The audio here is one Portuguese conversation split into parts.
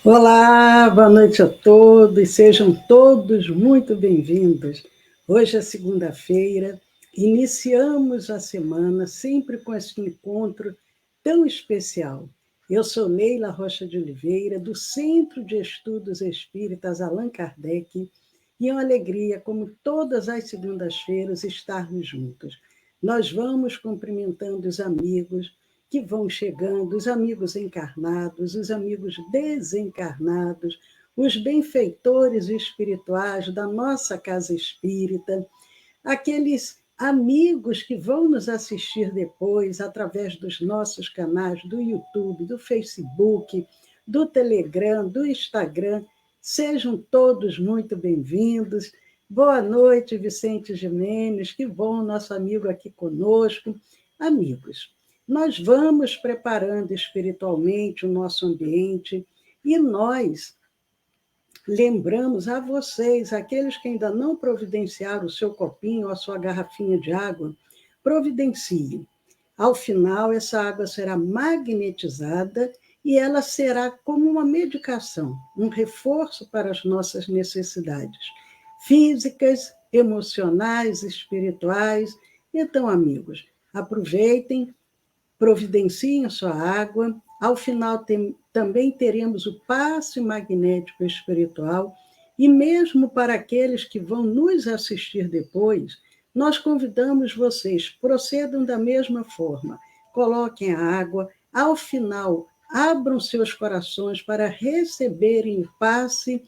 Olá, boa noite a todos, sejam todos muito bem-vindos. Hoje é segunda-feira, iniciamos a semana sempre com esse encontro tão especial. Eu sou Neila Rocha de Oliveira, do Centro de Estudos Espíritas Allan Kardec, e é uma alegria, como todas as segundas-feiras, estarmos juntos. Nós vamos cumprimentando os amigos que vão chegando, os amigos encarnados, os amigos desencarnados, os benfeitores espirituais da nossa casa espírita, aqueles amigos que vão nos assistir depois através dos nossos canais do YouTube, do Facebook, do Telegram, do Instagram. Sejam todos muito bem-vindos. Boa noite, Vicente Gimenez, que bom nosso amigo aqui conosco. Amigos, nós vamos preparando espiritualmente o nosso ambiente e nós lembramos a vocês, aqueles que ainda não providenciaram o seu copinho ou a sua garrafinha de água, providenciem. Ao final, essa água será magnetizada e ela será como uma medicação, um reforço para as nossas necessidades físicas, emocionais, espirituais. Então, amigos, aproveitem, providenciem a sua água. Ao final, também teremos o passe magnético espiritual. E mesmo para aqueles que vão nos assistir depois, nós convidamos vocês, procedam da mesma forma. Coloquem a água. Ao final, abram seus corações para receberem o passe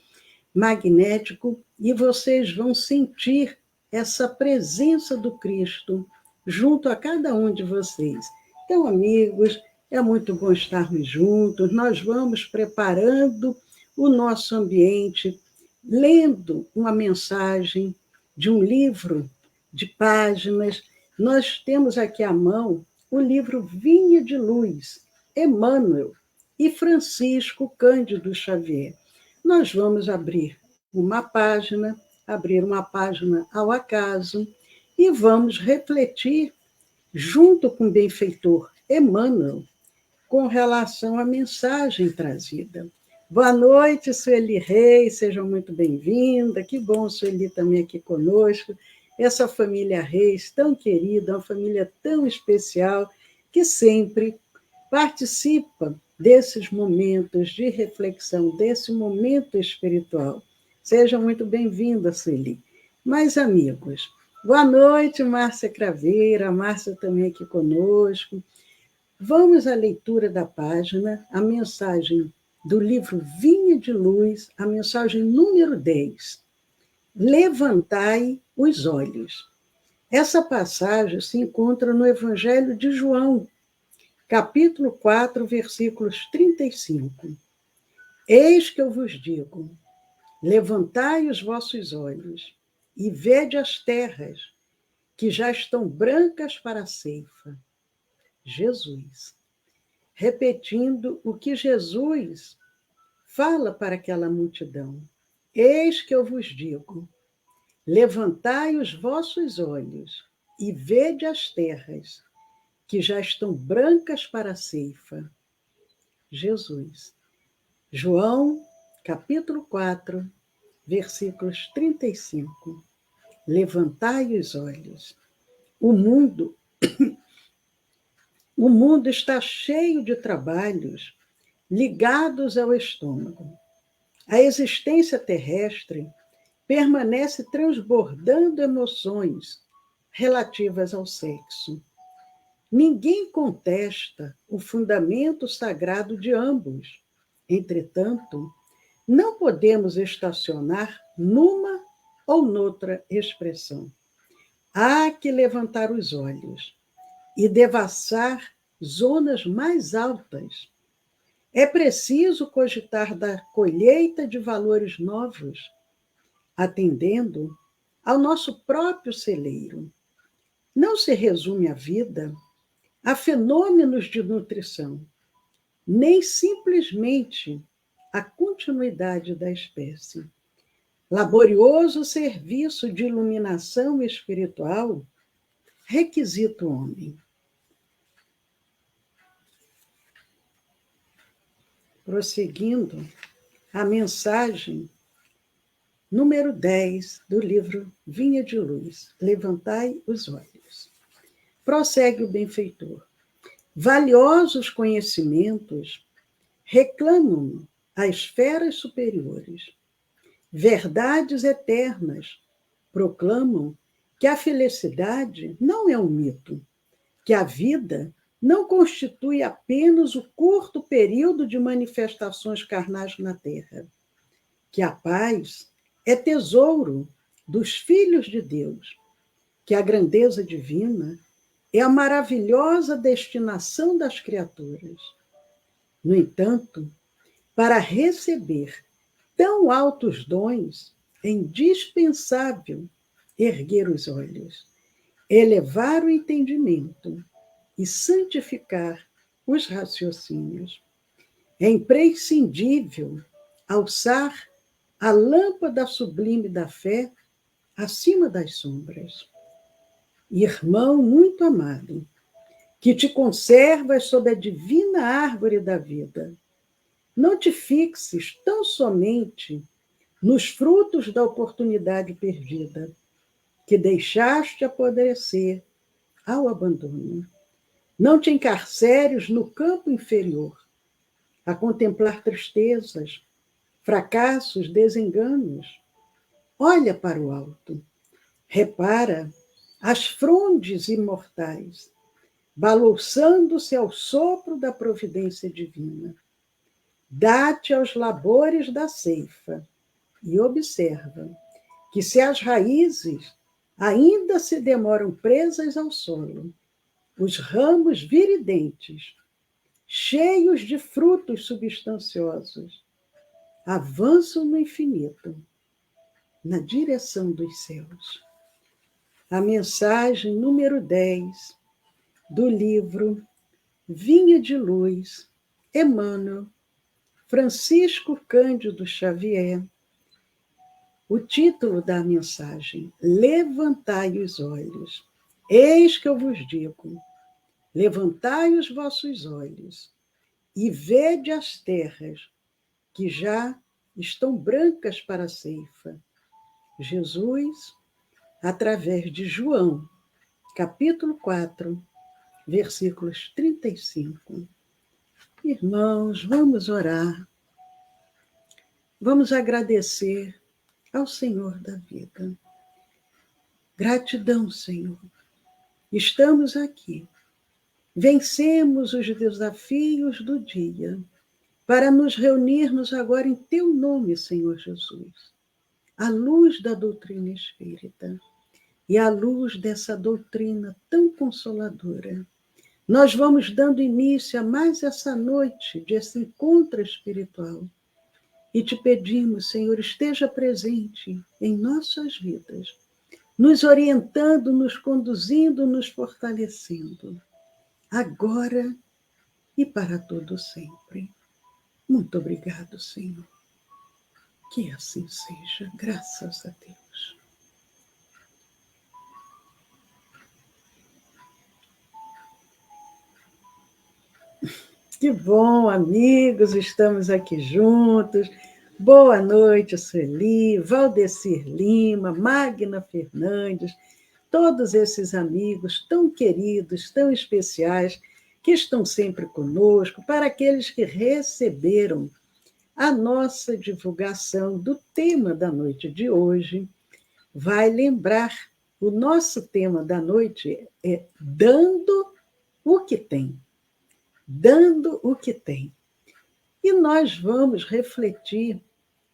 magnético e vocês vão sentir essa presença do Cristo junto a cada um de vocês. Então, amigos, é muito bom estarmos juntos. Nós vamos preparando o nosso ambiente, lendo uma mensagem de um livro de páginas. Nós temos aqui à mão o livro Vinha de Luz, Emmanuel e Francisco Cândido Xavier. Nós vamos abrir uma página ao acaso, e vamos refletir junto com o benfeitor Emmanuel, com relação à mensagem trazida. Boa noite, Sueli Reis, seja muito bem-vinda. Que bom, Sueli, também aqui conosco. Essa família Reis, tão querida, uma família tão especial, que sempre participa desses momentos de reflexão, desse momento espiritual. Seja muito bem-vinda, Sueli. Mais amigos, boa noite, Márcia Craveira, a Márcia também aqui conosco. Vamos à leitura da página, a mensagem do livro Vinha de Luz, a mensagem número 10. Levantai os olhos. Essa passagem se encontra no Evangelho de João, capítulo 4, versículos 35. Eis que eu vos digo, levantai os vossos olhos e vede as terras, que já estão brancas para a ceifa. Jesus. Repetindo o que Jesus fala para aquela multidão. Eis que eu vos digo, levantai os vossos olhos e vede as terras, que já estão brancas para a ceifa. Jesus. João, capítulo 4, versículos 35. Levantai os olhos. O mundo está cheio de trabalhos ligados ao estômago. A existência terrestre permanece transbordando emoções relativas ao sexo. Ninguém contesta o fundamento sagrado de ambos. Entretanto, não podemos estacionar numa ou noutra expressão. Há que levantar os olhos e devassar zonas mais altas. É preciso cogitar da colheita de valores novos, atendendo ao nosso próprio celeiro. Não se resume a vida a fenômenos de nutrição, nem simplesmente a continuidade da espécie. Laborioso serviço de iluminação espiritual requisita o homem. Prosseguindo, a mensagem número 10 do livro Vinha de Luz, Levantai os Olhos. Prossegue o benfeitor. Valiosos conhecimentos reclamam as esferas superiores. Verdades eternas proclamam que a felicidade não é um mito, que a vida não constitui apenas o curto período de manifestações carnais na Terra, que a paz é tesouro dos filhos de Deus, que a grandeza divina é a maravilhosa destinação das criaturas. No entanto, para receber tão altos dons, é indispensável erguer os olhos, elevar o entendimento e santificar os raciocínios. É imprescindível alçar a lâmpada sublime da fé acima das sombras. Irmão muito amado, que te conservas sob a divina árvore da vida, não te fixes tão somente nos frutos da oportunidade perdida, que deixaste apodrecer ao abandono. Não te encarceres no campo inferior, a contemplar tristezas, fracassos, desenganos. Olha para o alto, repara as frondes imortais, balouçando-se ao sopro da providência divina. Dá-te aos labores da ceifa e observa que se as raízes ainda se demoram presas ao solo, os ramos viridentes, cheios de frutos substanciosos, avançam no infinito, na direção dos céus. A mensagem número 10 do livro Vinha de Luz, Emmanuel, Francisco Cândido Xavier. O título da mensagem: Levantai os olhos. Eis que eu vos digo: levantai os vossos olhos e vede as terras que já estão brancas para a ceifa. Jesus, através de João, capítulo 4, versículos 35. Irmãos, vamos orar. Vamos agradecer ao Senhor da vida. Gratidão, Senhor. Estamos aqui. Vencemos os desafios do dia para nos reunirmos agora em Teu nome, Senhor Jesus, à luz da doutrina espírita e à luz dessa doutrina tão consoladora. Nós vamos dando início a mais essa noite desse encontro espiritual e te pedimos, Senhor, esteja presente em nossas vidas, nos orientando, nos conduzindo, nos fortalecendo, agora e para todo sempre. Muito obrigado, Senhor. Que assim seja, graças a Deus. Que bom, amigos, estamos aqui juntos. Boa noite, Sueli, Valdecir Lima, Magna Fernandes, todos esses amigos tão queridos, tão especiais, que estão sempre conosco, para aqueles que receberam a nossa divulgação do tema da noite de hoje. Vai lembrar, o nosso tema da noite é Dando o que tem. Dando o que tem. E nós vamos refletir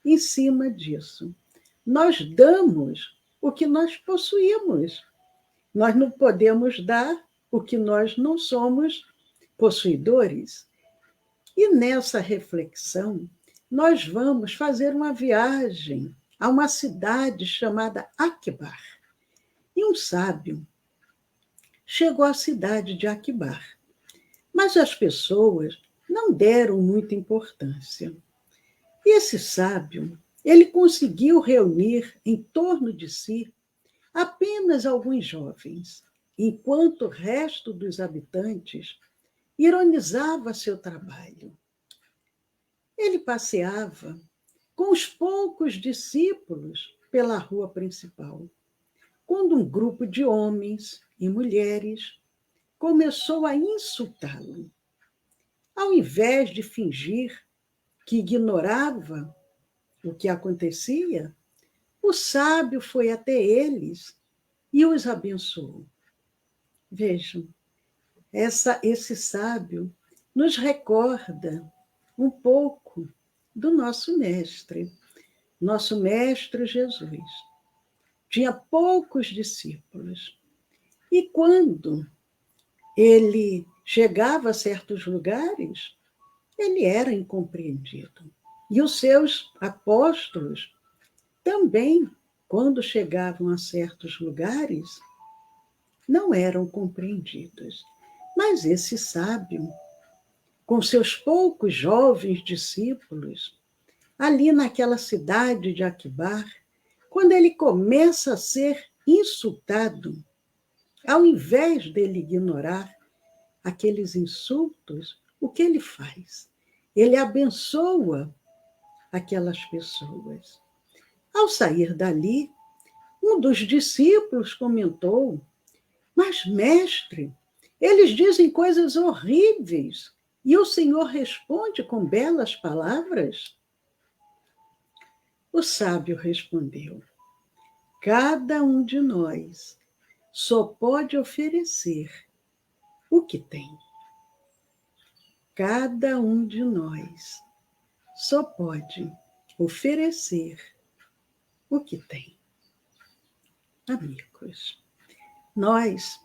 em cima disso. Nós damos o que nós possuímos. Nós não podemos dar o que nós não somos possuidores. E nessa reflexão, nós vamos fazer uma viagem a uma cidade chamada Akibar. E um sábio chegou à cidade de Akibar. Mas as pessoas não deram muita importância. E esse sábio, ele conseguiu reunir em torno de si apenas alguns jovens, enquanto o resto dos habitantes ironizava seu trabalho. Ele passeava com os poucos discípulos pela rua principal, quando um grupo de homens e mulheres começou a insultá-lo. Ao invés de fingir que ignorava o que acontecia, o sábio foi até eles e os abençoou. Vejam, esse sábio nos recorda um pouco do nosso mestre Jesus. Tinha poucos discípulos. E quando ele chegava a certos lugares, ele era incompreendido. E os seus apóstolos também, quando chegavam a certos lugares, não eram compreendidos. Mas esse sábio, com seus poucos jovens discípulos, ali naquela cidade de Aquibar, quando ele começa a ser insultado, ao invés dele ignorar aqueles insultos, o que ele faz? Ele abençoa aquelas pessoas. Ao sair dali, um dos discípulos comentou: mas, mestre, eles dizem coisas horríveis e o Senhor responde com belas palavras? O sábio respondeu: cada um de nós só pode oferecer o que tem. Cada um de nós só pode oferecer o que tem. Amigos, nós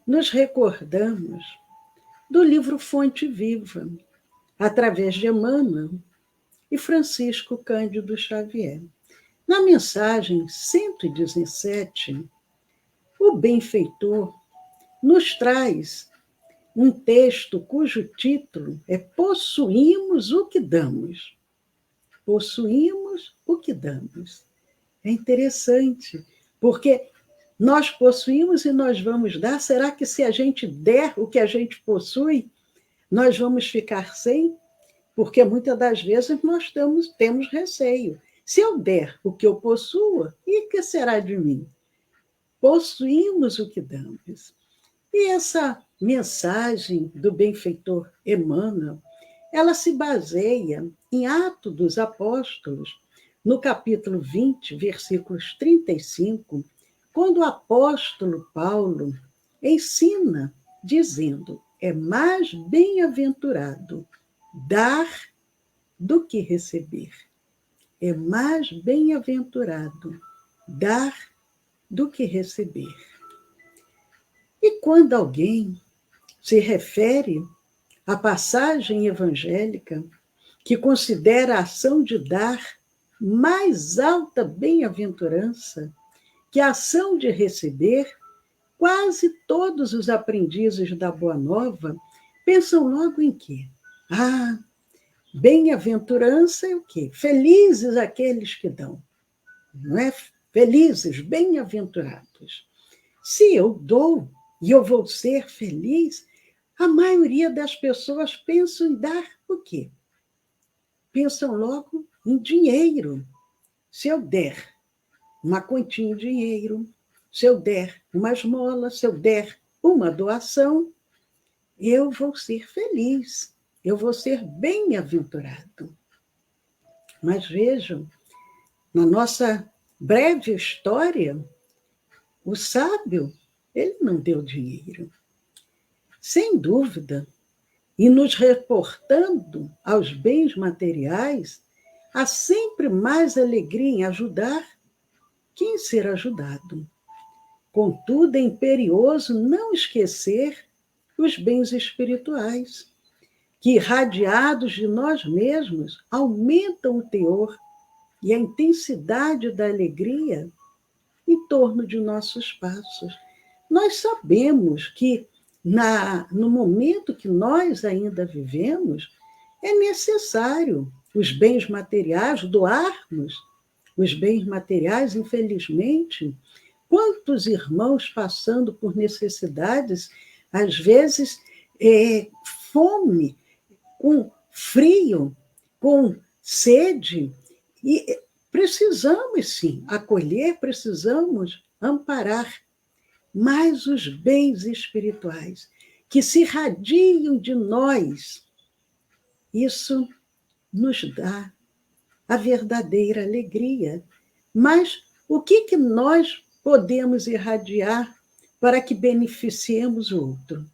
nos recordamos do livro Fonte Viva, através de Emmanuel e Francisco Cândido Xavier. Na mensagem 117, o benfeitor nos traz um texto cujo título é Possuímos o que damos. Possuímos o que damos. É interessante, porque nós possuímos e nós vamos dar. Será que se a gente der o que a gente possui, nós vamos ficar sem? Porque muitas das vezes nós temos receio. Se eu der o que eu possuo, e o que será de mim? Possuímos o que damos. E essa mensagem do benfeitor Emmanuel, ela se baseia em Atos dos Apóstolos, no capítulo 20, versículos 35, quando o apóstolo Paulo ensina, dizendo: é mais bem-aventurado dar do que receber. É mais bem-aventurado dar do que receber. E quando alguém se refere à passagem evangélica que considera a ação de dar mais alta bem-aventurança que a ação de receber, quase todos os aprendizes da Boa Nova pensam logo em quê? Bem-aventurança é o quê? Felizes aqueles que dão. Não é? Felizes, bem-aventurados. Se eu dou e eu vou ser feliz, a maioria das pessoas pensam em dar o quê? Pensam logo em dinheiro. Se eu der uma quantia em dinheiro, se eu der uma esmola, se eu der uma doação, eu vou ser feliz, eu vou ser bem-aventurado. Mas vejam, na nossa breve história, o sábio, ele não deu dinheiro. Sem dúvida, e nos reportando aos bens materiais, há sempre mais alegria em ajudar que em ser ajudado. Contudo, é imperioso não esquecer os bens espirituais, que, irradiados de nós mesmos, aumentam o teor e a intensidade da alegria em torno de nossos passos. Nós sabemos que, no momento que nós ainda vivemos, é necessário os bens materiais, doarmos os bens materiais, infelizmente. Quantos irmãos passando por necessidades, às vezes fome, com frio, com sede, E precisamos, sim, acolher, precisamos amparar, mas os bens espirituais que se irradiam de nós, isso nos dá a verdadeira alegria. Mas o que nós podemos irradiar para que beneficiemos o outro?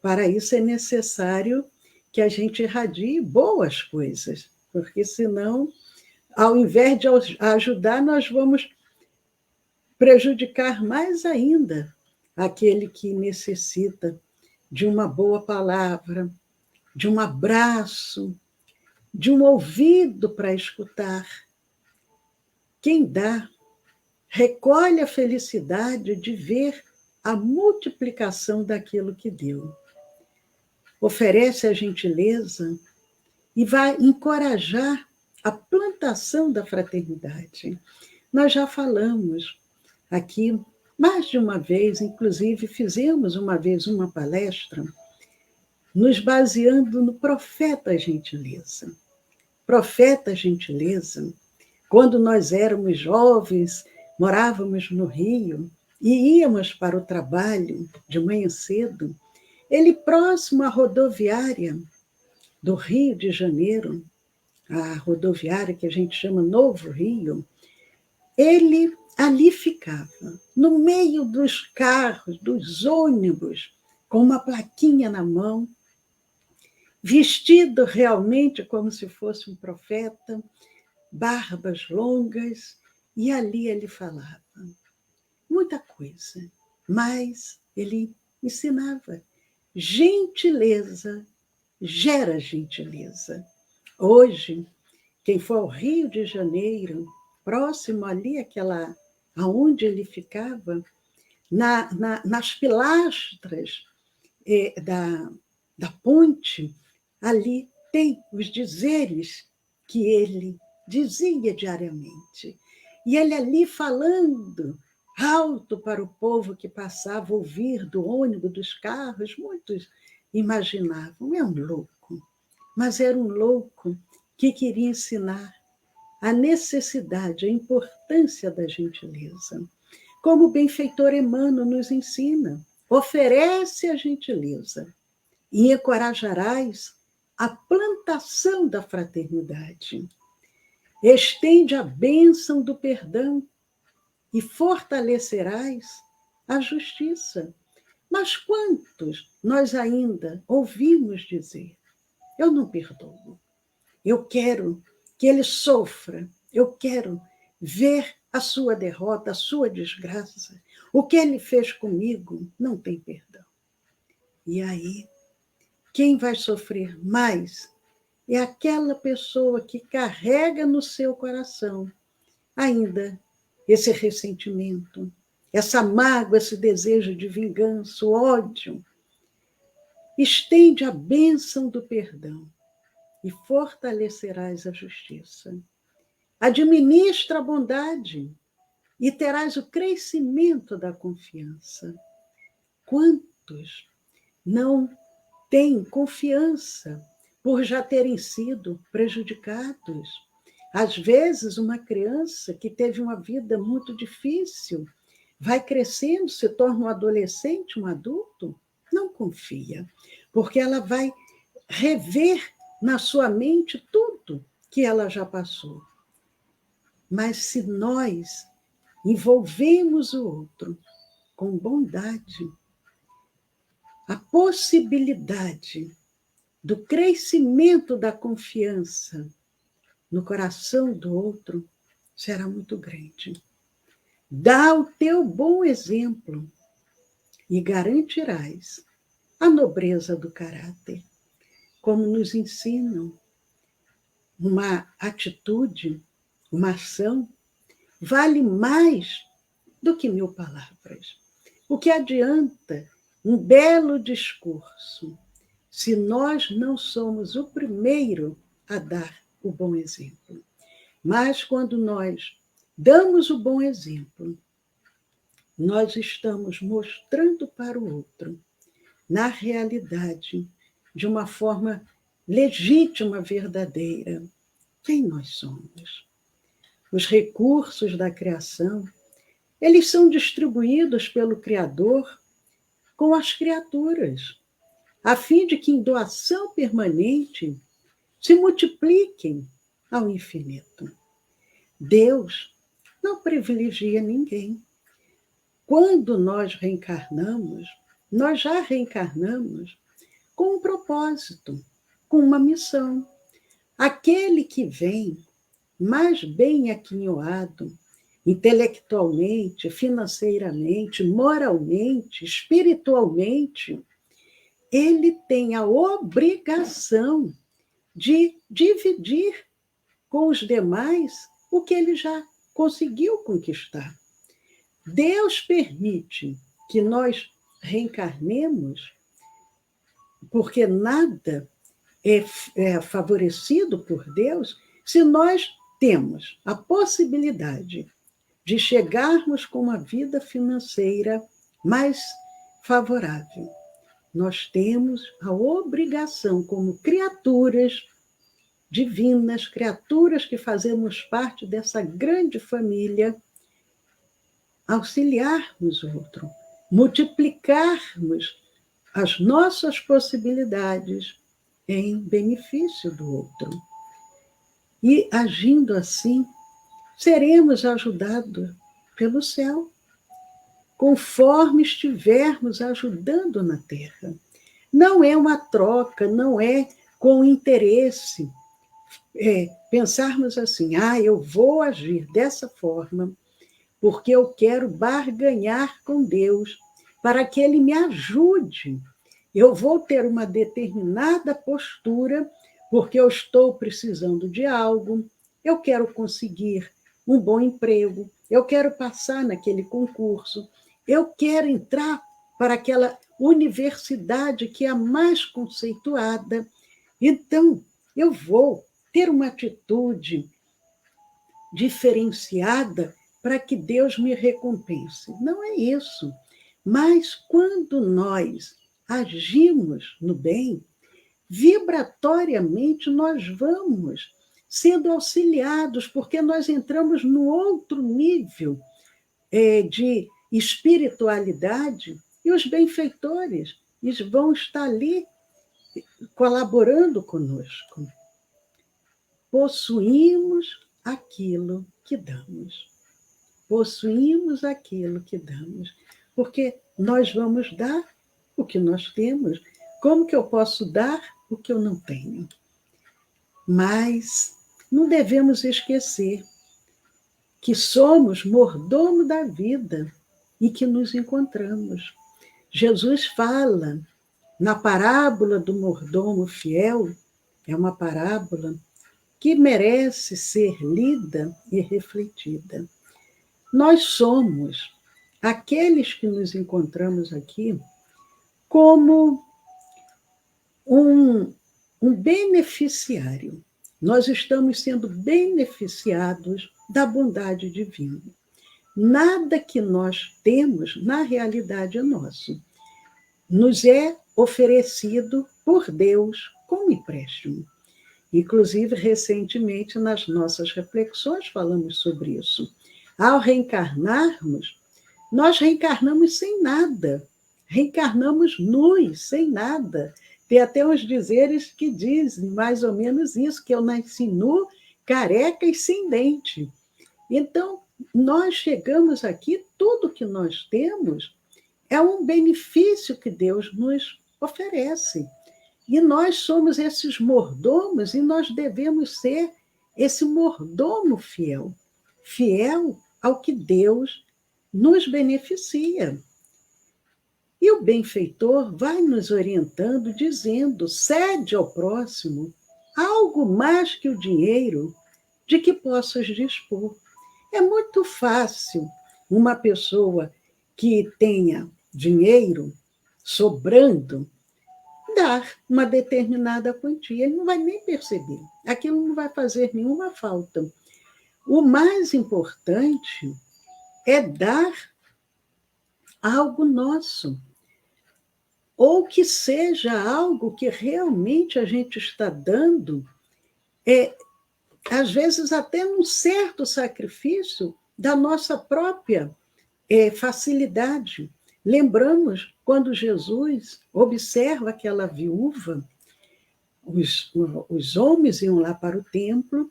Para isso é necessário que a gente irradie boas coisas, porque senão, ao invés de ajudar, nós vamos prejudicar mais ainda aquele que necessita de uma boa palavra, de um abraço, de um ouvido para escutar. Quem dá, recolhe a felicidade de ver a multiplicação daquilo que deu. Oferece a gentileza e vai encorajar a plantação da fraternidade. Nós já falamos aqui mais de uma vez, inclusive fizemos uma vez uma palestra nos baseando no profeta Gentileza. Profeta Gentileza, quando nós éramos jovens, morávamos no Rio e íamos para o trabalho de manhã cedo, ele próximo à rodoviária do Rio de Janeiro, a rodoviária que a gente chama Novo Rio, ele ali ficava, no meio dos carros, dos ônibus, com uma plaquinha na mão, vestido realmente como se fosse um profeta, barbas longas, e ali ele falava muita coisa, mas ele ensinava. Gentileza gera gentileza. Hoje, quem for ao Rio de Janeiro, próximo ali, aonde ele ficava, nas pilastras da ponte, ali tem os dizeres que ele dizia diariamente. E ele ali falando alto para o povo que passava, ouvir do ônibus, dos carros, muitos imaginavam, é um louco. Mas era um louco que queria ensinar a necessidade, a importância da gentileza. Como o benfeitor Emmanuel nos ensina, oferece a gentileza e encorajarás a plantação da fraternidade. Estende a bênção do perdão e fortalecerás a justiça. Mas quantos nós ainda ouvimos dizer: eu não perdoo, eu quero que ele sofra, eu quero ver a sua derrota, a sua desgraça, o que ele fez comigo não tem perdão. E aí, quem vai sofrer mais é aquela pessoa que carrega no seu coração ainda esse ressentimento, essa mágoa, esse desejo de vingança, o ódio. Estende a bênção do perdão e fortalecerás a justiça. Administra a bondade e terás o crescimento da confiança. Quantos não têm confiança por já terem sido prejudicados? Às vezes, uma criança que teve uma vida muito difícil vai crescendo, se torna um adolescente, um adulto, não confia, porque ela vai rever na sua mente tudo que ela já passou. Mas se nós envolvemos o outro com bondade, a possibilidade do crescimento da confiança no coração do outro será muito grande. Dá o teu bom exemplo e garantirás a nobreza do caráter, como nos ensinam. Uma atitude, uma ação, vale mais do que 1000 palavras. O que adianta um belo discurso se nós não somos o primeiro a dar o bom exemplo? Mas quando nós damos o bom exemplo, nós estamos mostrando para o outro, na realidade, de uma forma legítima, verdadeira, quem nós somos. os recursos da criação, eles são distribuídos pelo Criador com as criaturas, a fim de que, em doação permanente, se multipliquem ao infinito. Deus não privilegia ninguém. Quando nós reencarnamos, nós já reencarnamos com um propósito, com uma missão. Aquele que vem mais bem aquinhoado, intelectualmente, financeiramente, moralmente, espiritualmente, ele tem a obrigação de dividir com os demais o que ele já conseguiu conquistar. Deus permite que nós reencarnemos, porque nada é favorecido por Deus se nós temos a possibilidade de chegarmos com uma vida financeira mais favorável. Nós temos a obrigação, como criaturas divinas, criaturas que fazemos parte dessa grande família, auxiliarmos o outro, multiplicarmos as nossas possibilidades em benefício do outro. E, agindo assim, seremos ajudados pelo céu, conforme estivermos ajudando na terra. Não é uma troca, não é com interesse. Pensarmos assim, eu vou agir dessa forma porque eu quero barganhar com Deus para que Ele me ajude. Eu vou ter uma determinada postura porque eu estou precisando de algo, eu quero conseguir um bom emprego, eu quero passar naquele concurso, eu quero entrar para aquela universidade que é a mais conceituada. Então, eu vou ter uma atitude diferenciada para que Deus me recompense. Não é isso. Mas quando nós agimos no bem, vibratoriamente nós vamos sendo auxiliados, porque nós entramos no outro nível de espiritualidade e os benfeitores eles vão estar ali colaborando conosco. Possuímos aquilo que damos. Possuímos aquilo que damos, porque nós vamos dar o que nós temos. Como que eu posso dar o que eu não tenho? Mas não devemos esquecer que somos mordomo da vida e que nos encontramos. Jesus fala na parábola do mordomo fiel, é uma parábola que merece ser lida e refletida. Nós somos aqueles que nos encontramos aqui como um beneficiário. Nós estamos sendo beneficiados da bondade divina. Nada que nós temos, na realidade, é nosso. Nos é oferecido por Deus como empréstimo. Inclusive, recentemente, nas nossas reflexões, falamos sobre isso. Ao reencarnarmos, nós reencarnamos sem nada. Reencarnamos nus, sem nada. Tem até uns dizeres que dizem mais ou menos isso, que eu nasci nu, careca e sem dente. Então, nós chegamos aqui, tudo que nós temos é um benefício que Deus nos oferece. E nós somos esses mordomos e nós devemos ser esse mordomo fiel. Fiel ao que Deus nos beneficia. E o benfeitor vai nos orientando, dizendo, cede ao próximo algo mais que o dinheiro de que possas dispor. É muito fácil uma pessoa que tenha dinheiro sobrando dar uma determinada quantia. Ele não vai nem perceber. Aquilo não vai fazer nenhuma falta. O mais importante é dar algo nosso, ou que seja algo que realmente a gente está dando às vezes até num certo sacrifício da nossa própria facilidade. Lembramos quando Jesus observa aquela viúva, os homens iam lá para o templo,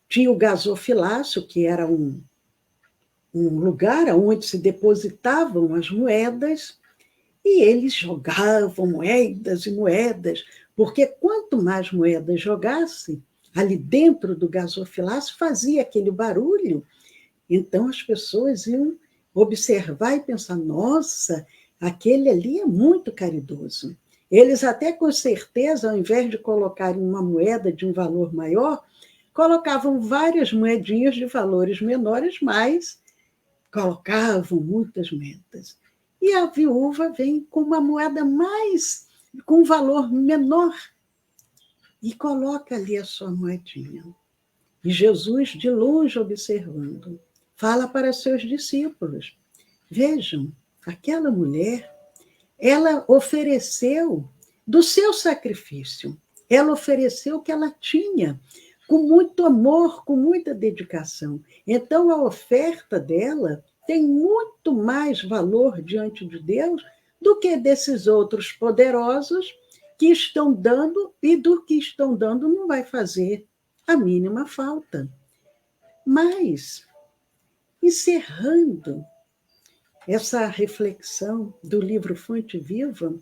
tinha o gasofilácio, que era um lugar onde se depositavam as moedas, e eles jogavam moedas e moedas, porque quanto mais moedas jogasse ali dentro do gasofilácio, fazia aquele barulho. Então as pessoas iam observar e pensar: nossa, aquele ali é muito caridoso. Eles até com certeza, ao invés de colocarem uma moeda de um valor maior, colocavam várias moedinhas de valores menores, mas colocavam muitas moedas. E a viúva vem com uma moeda com um valor menor, e coloca ali a sua moedinha. E Jesus, de longe observando, fala para seus discípulos: vejam, aquela mulher, ela ofereceu do seu sacrifício, ela ofereceu o que ela tinha, com muito amor, com muita dedicação. Então, a oferta dela tem muito mais valor diante de Deus do que desses outros poderosos que estão dando, e do que estão dando não vai fazer a mínima falta. Mas, encerrando essa reflexão do livro Fonte Viva,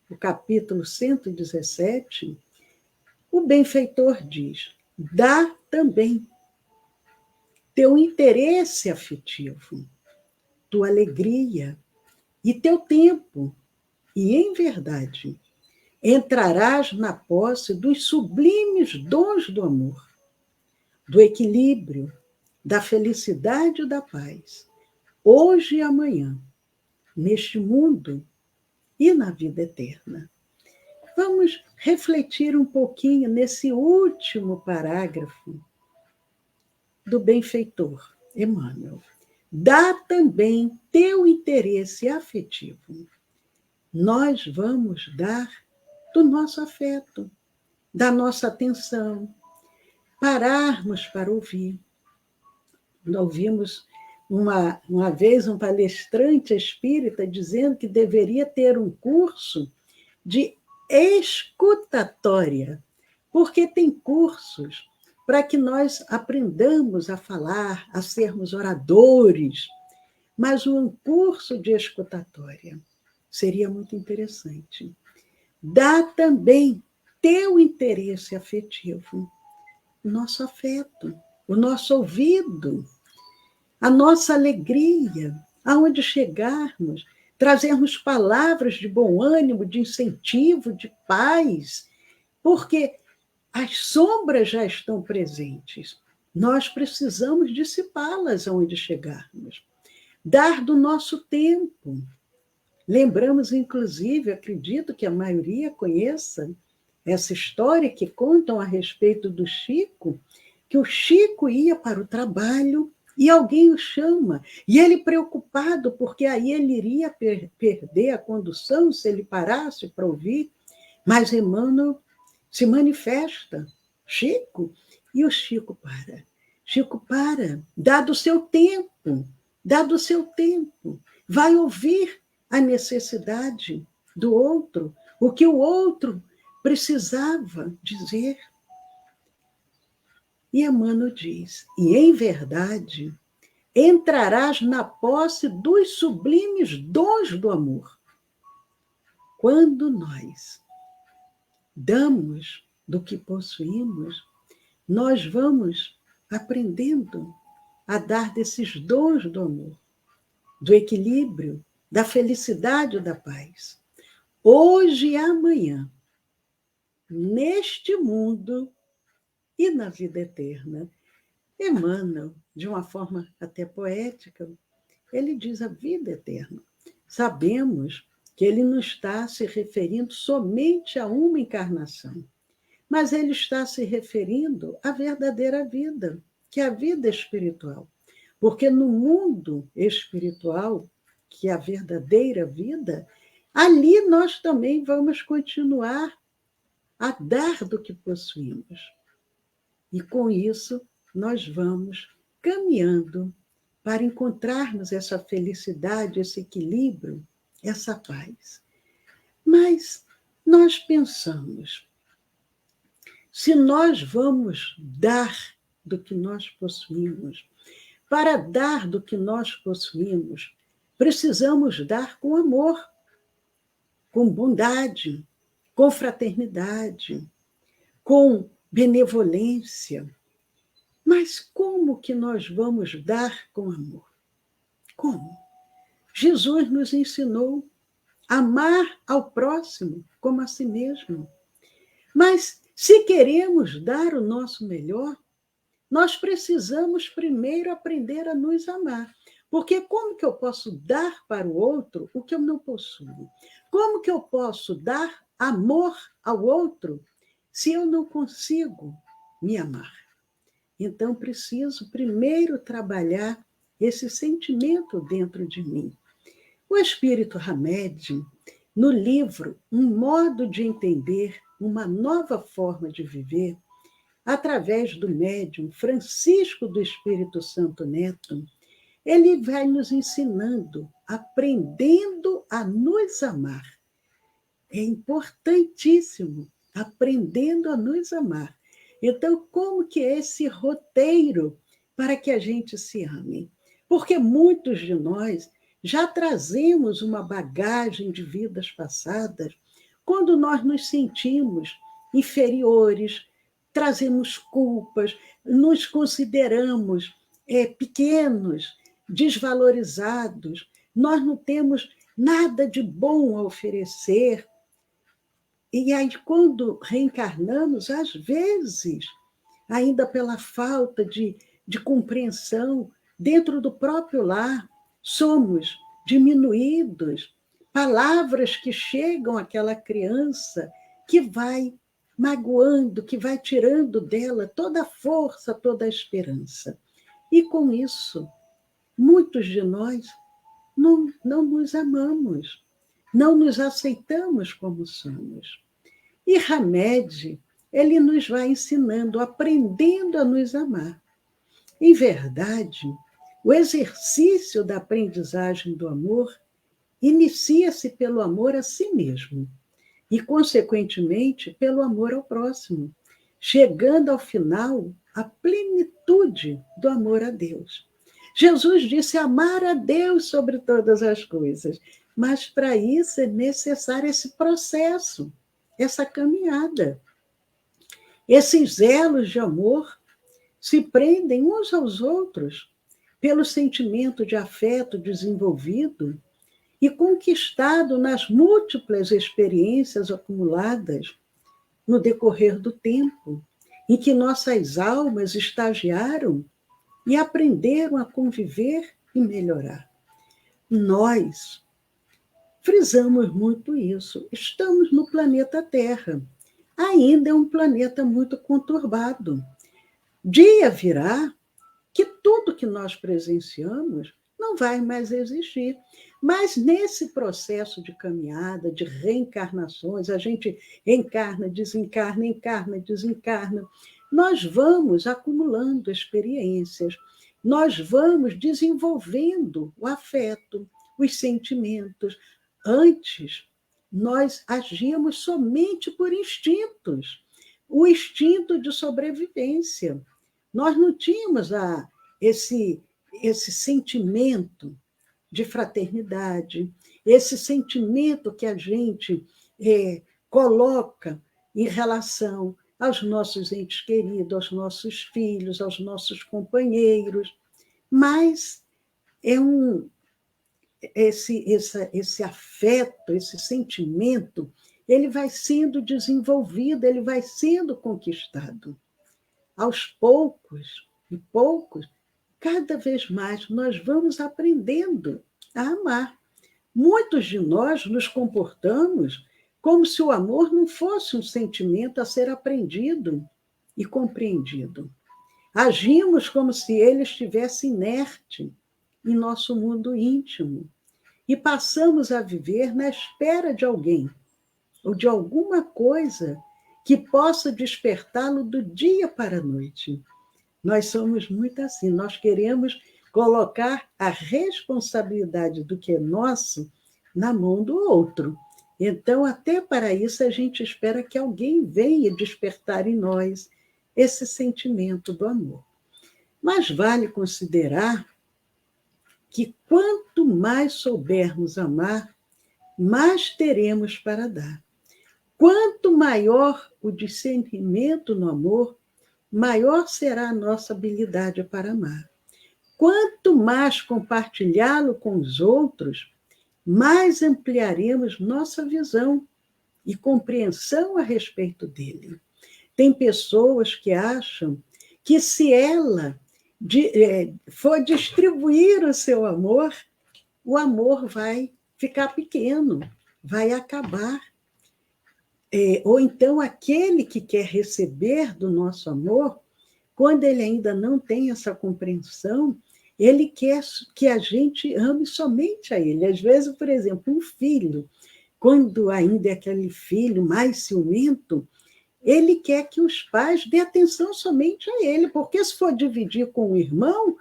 o capítulo 117, o benfeitor diz: dá também teu interesse afetivo, tua alegria e teu tempo, e, em verdade, entrarás na posse dos sublimes dons do amor, do equilíbrio, da felicidade e da paz, hoje e amanhã, neste mundo e na vida eterna. Vamos refletir um pouquinho nesse último parágrafo do benfeitor Emmanuel. Dá também teu interesse afetivo. Nós vamos dar do nosso afeto, da nossa atenção, pararmos para ouvir. Ouvimos uma vez um palestrante espírita dizendo que deveria ter um curso de escutatória, porque tem cursos para que nós aprendamos a falar, a sermos oradores, mas um curso de escutatória seria muito interessante. Dá também teu interesse afetivo, o nosso afeto, o nosso ouvido, a nossa alegria, aonde chegarmos, trazermos palavras de bom ânimo, de incentivo, de paz, porque as sombras já estão presentes. Nós precisamos dissipá-las aonde chegarmos. Dar do nosso tempo. Lembramos, inclusive, acredito que a maioria conheça essa história que contam a respeito do Chico, que o Chico ia para o trabalho e alguém o chama, e ele preocupado, porque aí ele iria perder a condução se ele parasse para ouvir, mas Emmanuel se manifesta, Chico, e o Chico para. Chico para, dá do seu tempo, vai ouvir a necessidade do outro, o que o outro precisava dizer. E Emmanuel diz: e em verdade entrarás na posse dos sublimes dons do amor. Quando nós damos do que possuímos, nós vamos aprendendo a dar desses dons do amor, do equilíbrio, da felicidade e da paz. Hoje e amanhã, neste mundo e na vida eterna. Emmanuel, de uma forma até poética, ele diz a vida eterna. Sabemos que ele não está se referindo somente a uma encarnação, mas ele está se referindo à verdadeira vida, que é a vida espiritual. Porque no mundo espiritual, que é a verdadeira vida, ali nós também vamos continuar a dar do que possuímos. E com isso, nós vamos caminhando para encontrarmos essa felicidade, esse equilíbrio, essa paz. Mas nós pensamos, se nós vamos dar do que nós possuímos, para dar do que nós possuímos, precisamos dar com amor, com bondade, com fraternidade, com benevolência. Mas como que nós vamos dar com amor? Como? Jesus nos ensinou a amar ao próximo como a si mesmo. Mas se queremos dar o nosso melhor, nós precisamos primeiro aprender a nos amar. Porque como que eu posso dar para o outro o que eu não possuo? Como que eu posso dar amor ao outro se eu não consigo me amar? Então, preciso primeiro trabalhar esse sentimento dentro de mim. O espírito Hamed, no livro Um Modo de Entender uma Nova Forma de Viver, através do médium Francisco do Espírito Santo Neto, ele vai nos ensinando, aprendendo a nos amar. É importantíssimo, aprendendo a nos amar. Então, como que é esse roteiro para que a gente se ame? Porque muitos de nós já trazemos uma bagagem de vidas passadas, quando nós nos sentimos inferiores, trazemos culpas, nos consideramos pequenos, desvalorizados, nós não temos nada de bom a oferecer. E aí, quando reencarnamos, às vezes, ainda pela falta de compreensão, dentro do próprio lar, somos diminuídos. Palavras que chegam àquela criança, que vai magoando, que vai tirando dela toda a força, toda a esperança. E com isso, muitos de nós não nos amamos, não nos aceitamos como somos. E Hamed, ele nos vai ensinando, aprendendo a nos amar. Em verdade, o exercício da aprendizagem do amor inicia-se pelo amor a si mesmo e, consequentemente, pelo amor ao próximo, chegando ao final à plenitude do amor a Deus. Jesus disse amar a Deus sobre todas as coisas, mas para isso é necessário esse processo, essa caminhada. Esses elos de amor se prendem uns aos outros pelo sentimento de afeto desenvolvido e conquistado nas múltiplas experiências acumuladas no decorrer do tempo, em que nossas almas estagiaram e aprenderam a conviver e melhorar. Nós frisamos muito isso. Estamos no planeta Terra. Ainda é um planeta muito conturbado. Dia virá que tudo que nós presenciamos não vai mais existir. Mas nesse processo de caminhada, de reencarnações, a gente encarna, desencarna, nós vamos acumulando experiências, nós vamos desenvolvendo o afeto, os sentimentos. Antes, nós agíamos somente por instintos, o instinto de sobrevivência. Nós não tínhamos esse sentimento de fraternidade, esse sentimento que a gente coloca em relação aos nossos entes queridos, aos nossos filhos, aos nossos companheiros. Mas esse afeto, esse sentimento, ele vai sendo desenvolvido, ele vai sendo conquistado. Aos poucos, cada vez mais nós vamos aprendendo a amar. Muitos de nós nos comportamos como se o amor não fosse um sentimento a ser aprendido e compreendido. Agimos como se ele estivesse inerte em nosso mundo íntimo e passamos a viver na espera de alguém ou de alguma coisa que possa despertá-lo do dia para a noite. Nós somos muito assim, nós queremos colocar a responsabilidade do que é nosso na mão do outro. Então, até para isso, a gente espera que alguém venha despertar em nós esse sentimento do amor. Mas vale considerar que quanto mais soubermos amar, mais teremos para dar. Quanto maior o discernimento no amor, maior será a nossa habilidade para amar. Quanto mais compartilhá-lo com os outros, mais ampliaremos nossa visão e compreensão a respeito dele. Tem pessoas que acham que se ela for distribuir o seu amor, o amor vai ficar pequeno, vai acabar. Ou então aquele que quer receber do nosso amor, quando ele ainda não tem essa compreensão, ele quer que a gente ame somente a ele. Às vezes, por exemplo, um filho, quando ainda é aquele filho mais ciumento, ele quer que os pais dêem atenção somente a ele, porque se for dividir com o irmão,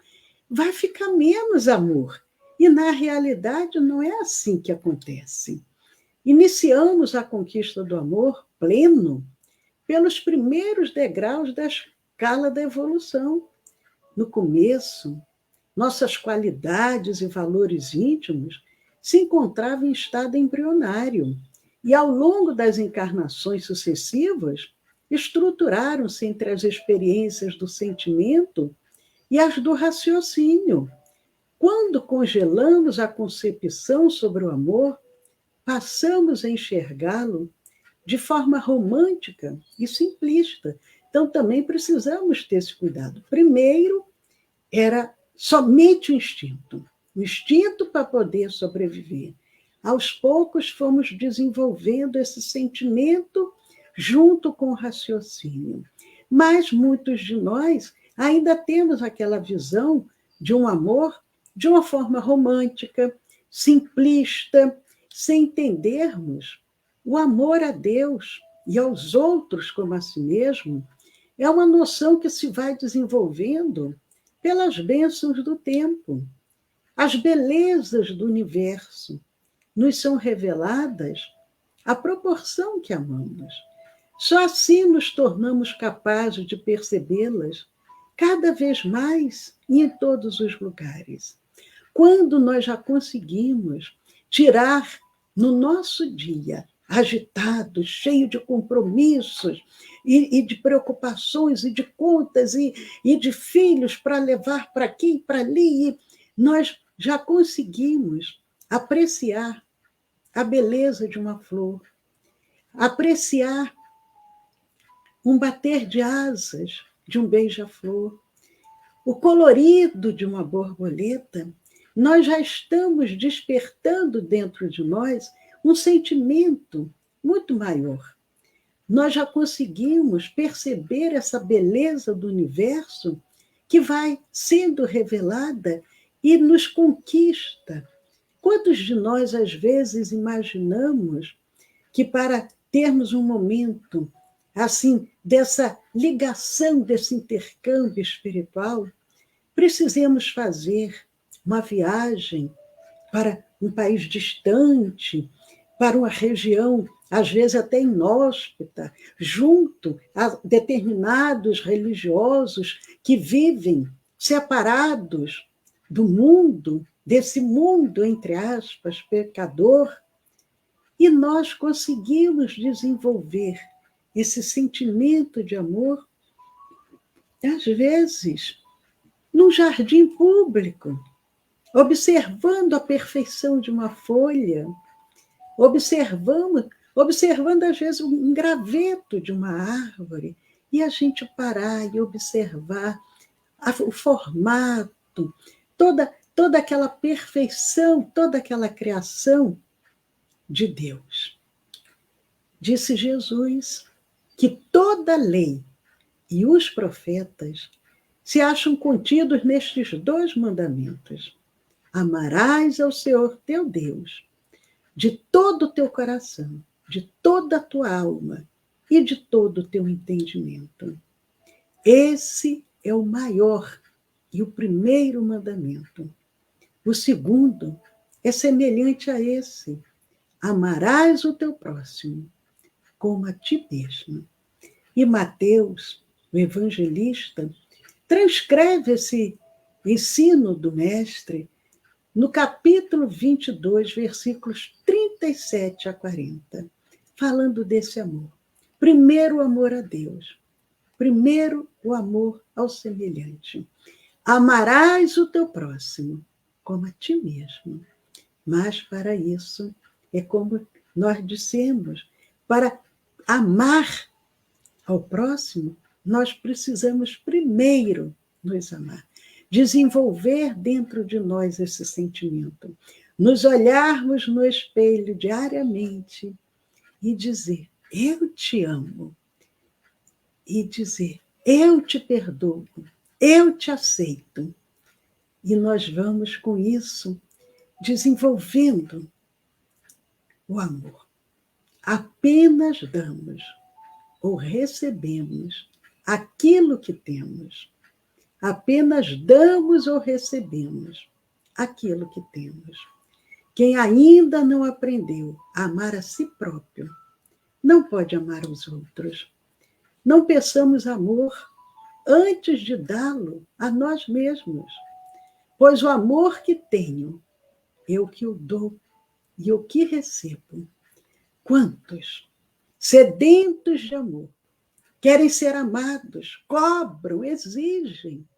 vai ficar menos amor. E, na realidade, não é assim que acontece. Iniciamos a conquista do amor pleno pelos primeiros degraus da escala da evolução. No começo, nossas qualidades e valores íntimos se encontravam em estado embrionário e, ao longo das encarnações sucessivas, estruturaram-se entre as experiências do sentimento e as do raciocínio. Quando congelamos a concepção sobre o amor, passamos a enxergá-lo de forma romântica e simplista. Então, também precisamos ter esse cuidado. Primeiro, era somente o instinto para poder sobreviver. Aos poucos, fomos desenvolvendo esse sentimento junto com o raciocínio. Mas muitos de nós ainda temos aquela visão de um amor de uma forma romântica, simplista, sem entendermos o amor a Deus e aos outros como a si mesmo. É uma noção que se vai desenvolvendo pelas bênçãos do tempo. As belezas do universo nos são reveladas à proporção que amamos. Só assim nos tornamos capazes de percebê-las cada vez mais e em todos os lugares. Quando nós já conseguimos tirar no nosso dia agitado, cheio de compromissos e de preocupações e de contas e de filhos para levar para aqui e para ali, nós já conseguimos apreciar a beleza de uma flor, apreciar um bater de asas de um beija-flor, o colorido de uma borboleta. Nós já estamos despertando dentro de nós um sentimento muito maior. Nós já conseguimos perceber essa beleza do universo que vai sendo revelada e nos conquista. Quantos de nós, às vezes, imaginamos que para termos um momento assim dessa ligação, desse intercâmbio espiritual, precisemos fazer uma viagem para um país distante, para uma região, às vezes até inóspita, junto a determinados religiosos que vivem separados do mundo, desse mundo, entre aspas, pecador, e nós conseguimos desenvolver esse sentimento de amor, às vezes, num jardim público, observando a perfeição de uma folha, observando às vezes um graveto de uma árvore, e a gente parar e observar o formato, toda aquela perfeição, toda aquela criação de Deus. Disse Jesus que toda a lei e os profetas se acham contidos nestes 2 mandamentos. Amarás ao Senhor teu Deus de todo o teu coração, de toda a tua alma e de todo o teu entendimento. Esse é o maior e o primeiro mandamento. O segundo é semelhante a esse: amarás o teu próximo como a ti mesmo. E Mateus, o evangelista, transcreve esse ensino do Mestre no capítulo 22, versículos 37 a 40, falando desse amor. Primeiro, o amor a Deus. Primeiro, o amor ao semelhante. Amarás o teu próximo como a ti mesmo. Mas para isso, é como nós dissemos, para amar ao próximo, nós precisamos primeiro nos amar, desenvolver dentro de nós esse sentimento, nos olharmos no espelho diariamente e dizer: eu te amo, e dizer: eu te perdoo, eu te aceito. E nós vamos com isso desenvolvendo o amor. Apenas damos ou recebemos aquilo que temos. Apenas damos ou recebemos aquilo que temos. Quem ainda não aprendeu a amar a si próprio, não pode amar os outros. Não peçamos amor antes de dá-lo a nós mesmos, pois o amor que tenho, eu que o dou e o que recebo. Quantos, sedentos de amor, querem ser amados, cobram, exigem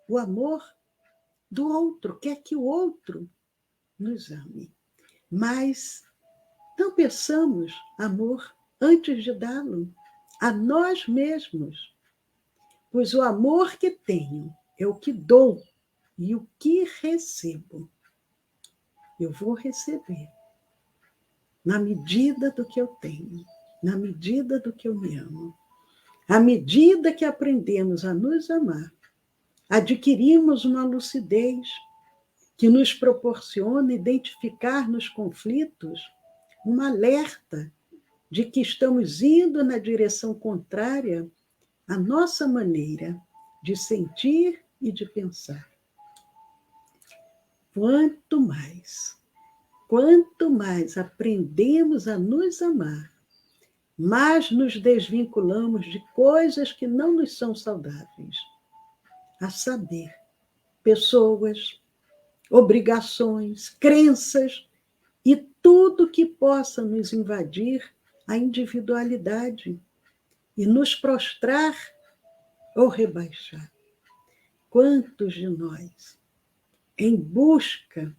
o amor do outro, quer que o outro nos ame. Mas não peçamos amor antes de dá-lo a nós mesmos, pois o amor que tenho é o que dou e o que recebo. Eu vou receber na medida do que eu tenho, na medida do que eu me amo. À medida que aprendemos a nos amar, adquirimos uma lucidez que nos proporciona identificar nos conflitos um alerta de que estamos indo na direção contrária à nossa maneira de sentir e de pensar. Quanto mais aprendemos a nos amar, mais nos desvinculamos de coisas que não nos são saudáveis. A saber, pessoas, obrigações, crenças e tudo que possa nos invadir a individualidade e nos prostrar ou rebaixar. Quantos de nós, em busca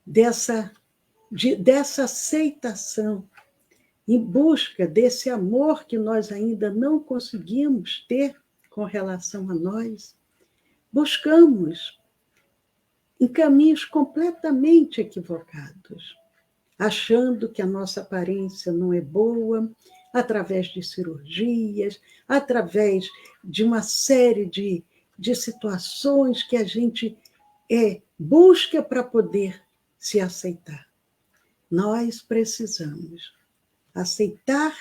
dessa aceitação, em busca desse amor que nós ainda não conseguimos ter com relação a nós, buscamos em caminhos completamente equivocados, achando que a nossa aparência não é boa, através de cirurgias, através de uma série de situações que a gente busca para poder se aceitar. Nós precisamos aceitar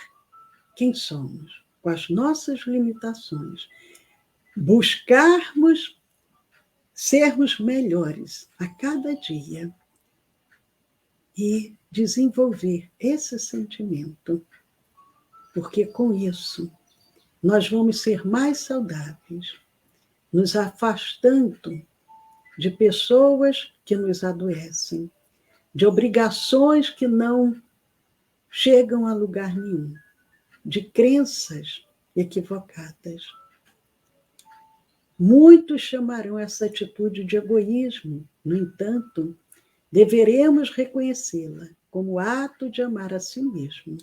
quem somos, com as nossas limitações, buscarmos sermos melhores a cada dia e desenvolver esse sentimento, porque com isso nós vamos ser mais saudáveis, nos afastando de pessoas que nos adoecem, de obrigações que não chegam a lugar nenhum, de crenças equivocadas. Muitos chamarão essa atitude de egoísmo. No entanto, deveremos reconhecê-la como ato de amar a si mesmo.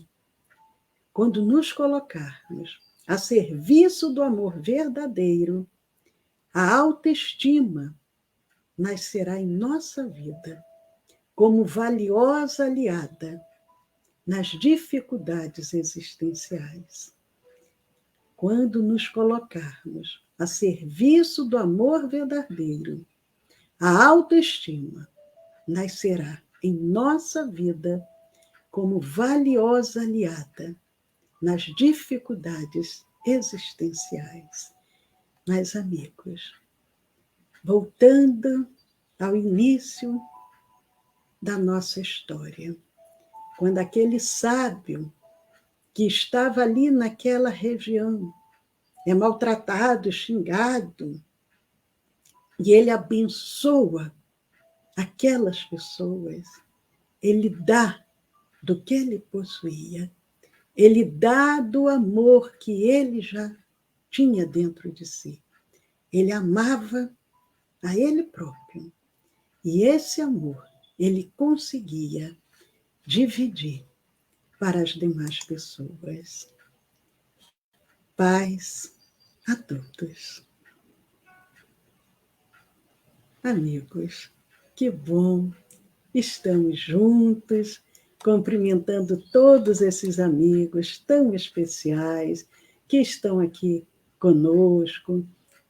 Quando nos colocarmos a serviço do amor verdadeiro, a autoestima nascerá em nossa vida como valiosa aliada nas dificuldades existenciais. Quando nos colocarmos a serviço do amor verdadeiro, a autoestima nascerá em nossa vida como valiosa aliada nas dificuldades existenciais. Mas, amigos, voltando ao início da nossa história, quando aquele sábio que estava ali naquela região é maltratado, xingado, e ele abençoa aquelas pessoas, ele dá do que ele possuía, ele dá do amor que ele já tinha dentro de si. Ele amava a ele próprio, e esse amor ele conseguia dividir para as demais pessoas. Paz a todos. Amigos, que bom, estamos juntos, cumprimentando todos esses amigos tão especiais que estão aqui conosco.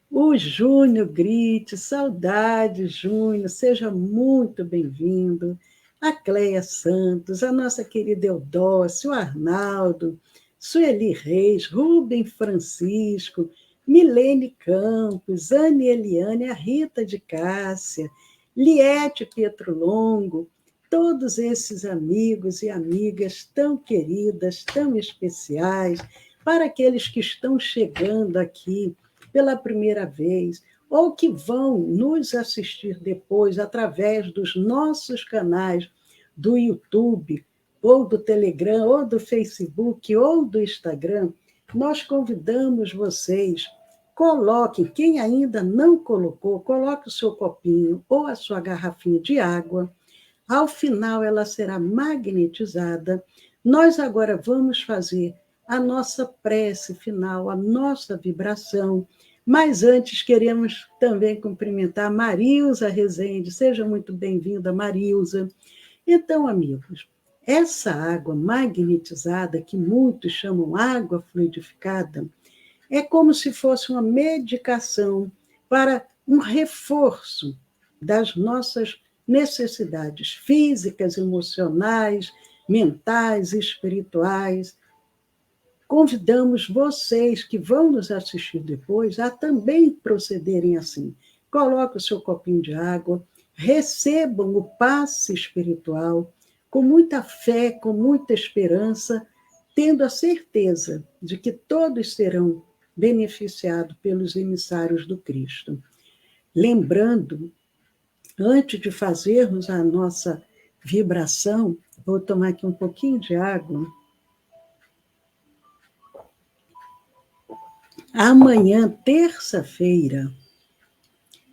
O Júnior Grite, saudade, Júnior, seja muito bem-vindo. A Cleia Santos, a nossa querida Eudócia, o Arnaldo, Sueli Reis, Rubem Francisco, Milene Campos, Anne Eliane, a Rita de Cássia, Liete Pietrolongo, todos esses amigos e amigas tão queridas, tão especiais, para aqueles que estão chegando aqui pela primeira vez, ou que vão nos assistir depois através dos nossos canais do YouTube, ou do Telegram, ou do Facebook, ou do Instagram, nós convidamos vocês, coloquem, quem ainda não colocou, coloque o seu copinho ou a sua garrafinha de água. Ao final, ela será magnetizada. Nós agora vamos fazer a nossa prece final, a nossa vibração. Mas antes, queremos também cumprimentar a Marilza Rezende. Seja muito bem-vinda, Marilza. Então, amigos, essa água magnetizada, que muitos chamam água fluidificada, é como se fosse uma medicação para um reforço das nossas necessidades físicas, emocionais, mentais, espirituais. Convidamos vocês que vão nos assistir depois a também procederem assim. Coloque o seu copinho de água, recebam o passe espiritual com muita fé, com muita esperança, tendo a certeza de que todos serão beneficiados pelos emissários do Cristo. Lembrando, antes de fazermos a nossa vibração, vou tomar aqui um pouquinho de água. Amanhã, terça-feira,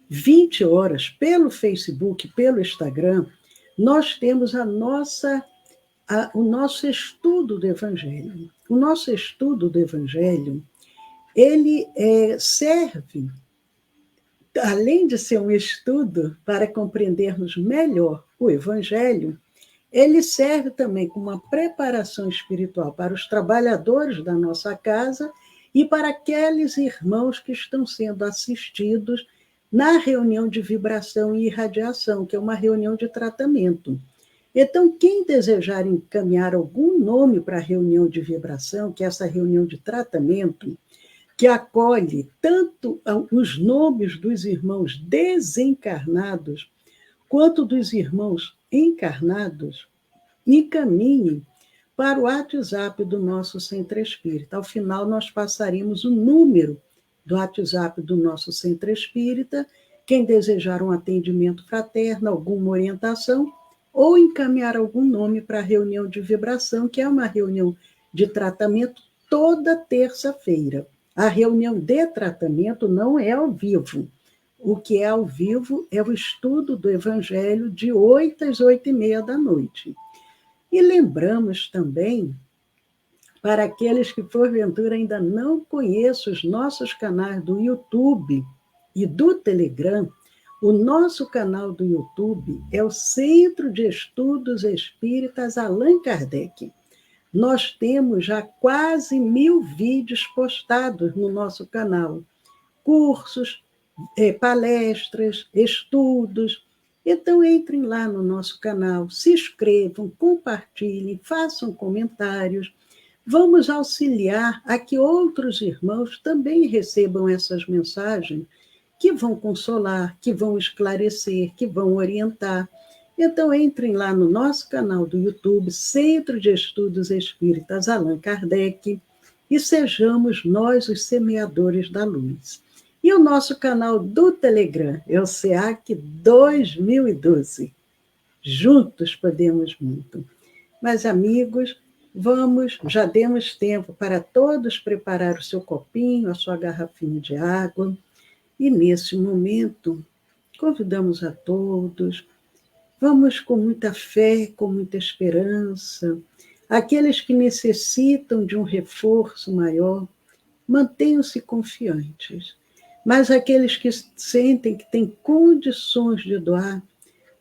20 horas, pelo Facebook, pelo Instagram, nós temos o nosso estudo do Evangelho. O nosso estudo do Evangelho, ele serve, além de ser um estudo para compreendermos melhor o Evangelho, ele serve também como uma preparação espiritual para os trabalhadores da nossa casa e para aqueles irmãos que estão sendo assistidos na reunião de vibração e irradiação, que é uma reunião de tratamento. Então, quem desejar encaminhar algum nome para a reunião de vibração, que é essa reunião de tratamento, que acolhe tanto os nomes dos irmãos desencarnados, quanto dos irmãos encarnados, encaminhe para o WhatsApp do nosso Centro Espírita. Ao final, nós passaremos o número do WhatsApp do nosso Centro Espírita. Quem desejar um atendimento fraterno, alguma orientação, ou encaminhar algum nome para a reunião de vibração, que é uma reunião de tratamento toda terça-feira. A reunião de tratamento não é ao vivo. O que é ao vivo é o estudo do Evangelho de 8 às 8h30 da noite. E lembramos também, para aqueles que porventura ainda não conheçam os nossos canais do YouTube e do Telegram, o nosso canal do YouTube é o Centro de Estudos Espíritas Allan Kardec. Nós temos já quase 1000 vídeos postados no nosso canal. Cursos, palestras, estudos. Então, entrem lá no nosso canal, se inscrevam, compartilhem, façam comentários, Vamos auxiliar a que outros irmãos também recebam essas mensagens que vão consolar, que vão esclarecer, que vão orientar. Então, entrem lá no nosso canal do YouTube, Centro de Estudos Espíritas Allan Kardec, e sejamos nós os semeadores da luz. E o nosso canal do Telegram é o SEAC 2012. Juntos podemos muito. Mas, amigos, vamos, já demos tempo para todos preparar o seu copinho, a sua garrafinha de água. E, nesse momento, convidamos a todos, vamos com muita fé, com muita esperança. Aqueles que necessitam de um reforço maior, mantenham-se confiantes. Mas aqueles que sentem que têm condições de doar,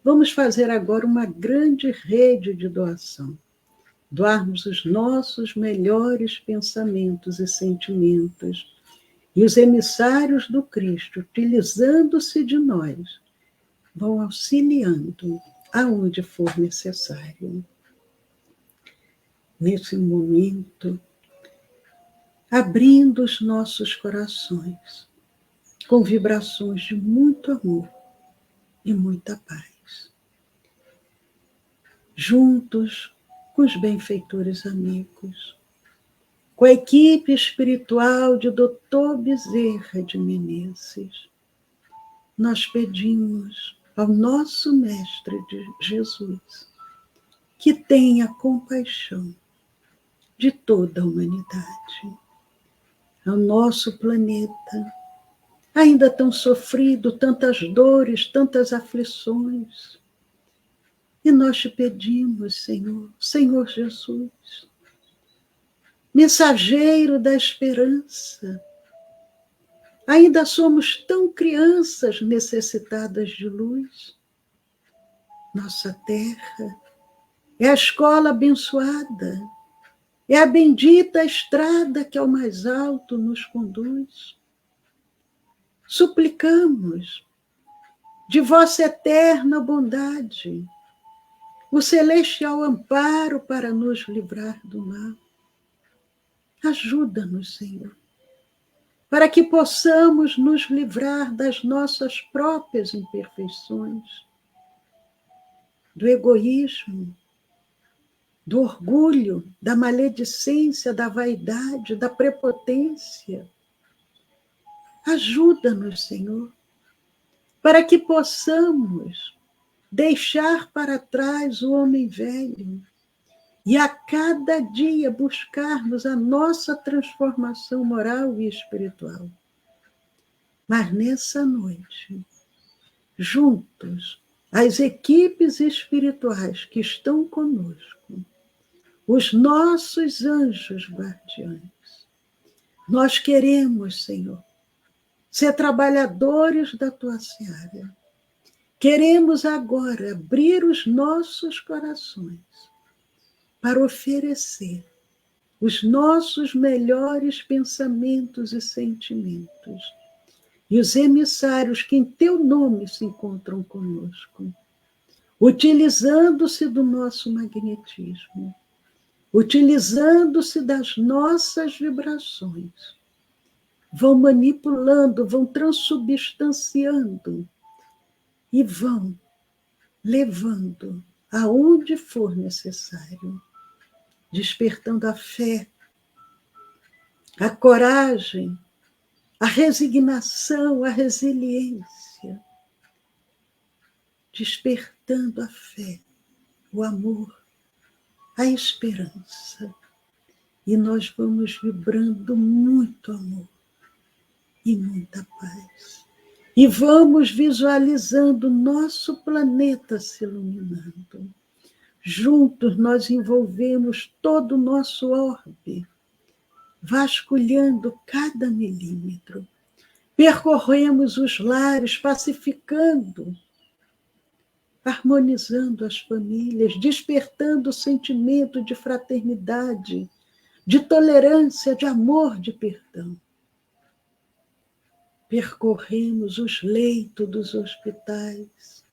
vamos fazer agora uma grande rede de doação. Doarmos os nossos melhores pensamentos e sentimentos. E os emissários do Cristo, utilizando-se de nós, vão auxiliando aonde for necessário. Nesse momento, abrindo os nossos corações com vibrações de muito amor e muita paz. Juntos com os benfeitores amigos, com a equipe espiritual de Dr. Bezerra de Menezes, nós pedimos ao nosso Mestre de Jesus que tenha compaixão de toda a humanidade, ao nosso planeta, ainda tão sofrido, tantas dores, tantas aflições. E nós te pedimos, Senhor, Senhor Jesus, mensageiro da esperança, ainda somos tão crianças necessitadas de luz. Nossa terra é a escola abençoada, é a bendita estrada que ao mais alto nos conduz. Suplicamos de vossa eterna bondade o celestial amparo para nos livrar do mal. Ajuda-nos, Senhor, para que possamos nos livrar das nossas próprias imperfeições, do egoísmo, do orgulho, da maledicência, da vaidade, da prepotência. Ajuda-nos, Senhor, para que possamos deixar para trás o homem velho e a cada dia buscarmos a nossa transformação moral e espiritual. Mas nessa noite, juntos, as equipes espirituais que estão conosco, os nossos anjos guardiães, nós queremos, Senhor, ser trabalhadores da tua seara. Queremos agora abrir os nossos corações para oferecer os nossos melhores pensamentos e sentimentos. E os emissários que em teu nome se encontram conosco, utilizando-se do nosso magnetismo, utilizando-se das nossas vibrações, vão manipulando, vão transubstanciando e vão levando aonde for necessário, despertando a fé, a coragem, a resignação, a resiliência, despertando a fé, o amor, a esperança. E nós vamos vibrando muito amor e muita paz. E vamos visualizando o nosso planeta se iluminando. Juntos nós envolvemos todo o nosso orbe, vasculhando cada milímetro. Percorremos os lares, pacificando, harmonizando as famílias, despertando o sentimento de fraternidade, de tolerância, de amor, de perdão. Percorremos os leitos dos hospitais,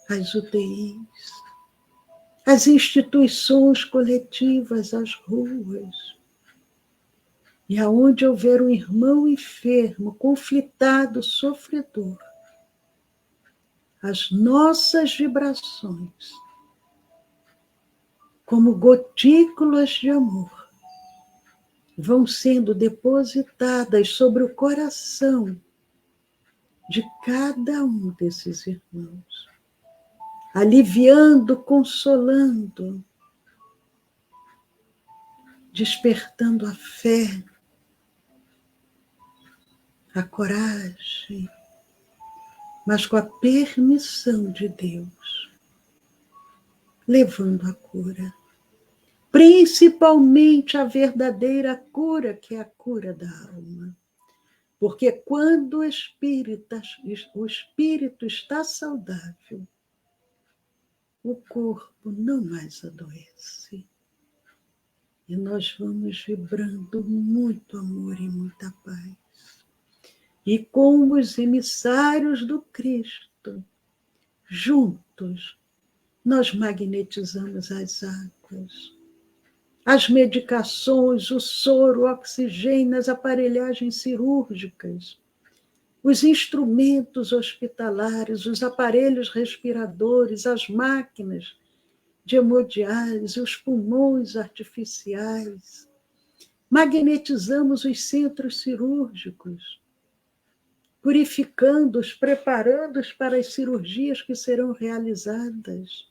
as UTIs, as instituições coletivas, as ruas. E aonde houver um irmão enfermo, conflitado, sofredor, as nossas vibrações, como gotículas de amor, vão sendo depositadas sobre o coração de cada um desses irmãos, aliviando, consolando, despertando a fé, a coragem, mas com a permissão de Deus, levando a cura. Principalmente a verdadeira cura, que é a cura da alma. Porque quando o espírito está saudável, o corpo não mais adoece. E nós vamos vibrando muito amor e muita paz. E como os emissários do Cristo, juntos, nós magnetizamos as águas, as medicações, o soro, o oxigênio, as aparelhagens cirúrgicas, os instrumentos hospitalares, os aparelhos respiradores, as máquinas de hemodiálise, os pulmões artificiais. Magnetizamos os centros cirúrgicos, purificando-os, preparando-os para as cirurgias que serão realizadas.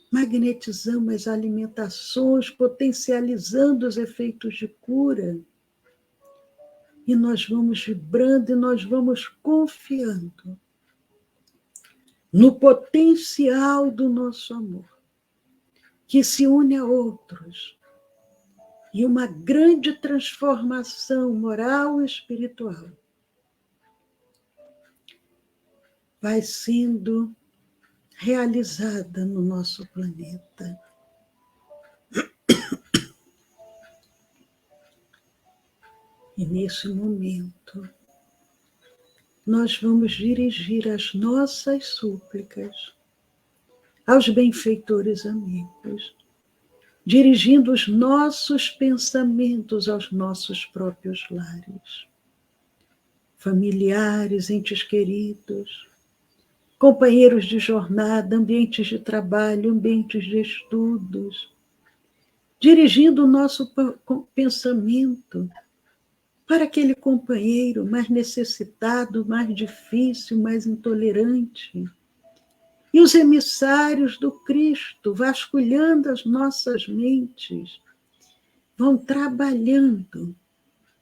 Magnetizamos as alimentações, potencializando os efeitos de cura. E nós vamos vibrando e nós vamos confiando no potencial do nosso amor, que se une a outros. E uma grande transformação moral e espiritual vai sendo realizada no nosso planeta. E nesse momento, nós vamos dirigir as nossas súplicas aos benfeitores amigos, dirigindo os nossos pensamentos aos nossos próprios lares, familiares, entes queridos, companheiros de jornada, ambientes de trabalho, ambientes de estudos, dirigindo o nosso pensamento para aquele companheiro mais necessitado, mais difícil, mais intolerante. E os emissários do Cristo, vasculhando as nossas mentes, vão trabalhando,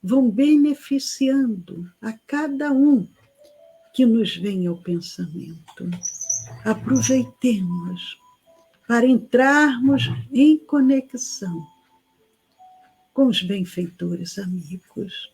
vão beneficiando a cada um que nos vem ao pensamento. Aproveitemos para entrarmos em conexão com os benfeitores amigos.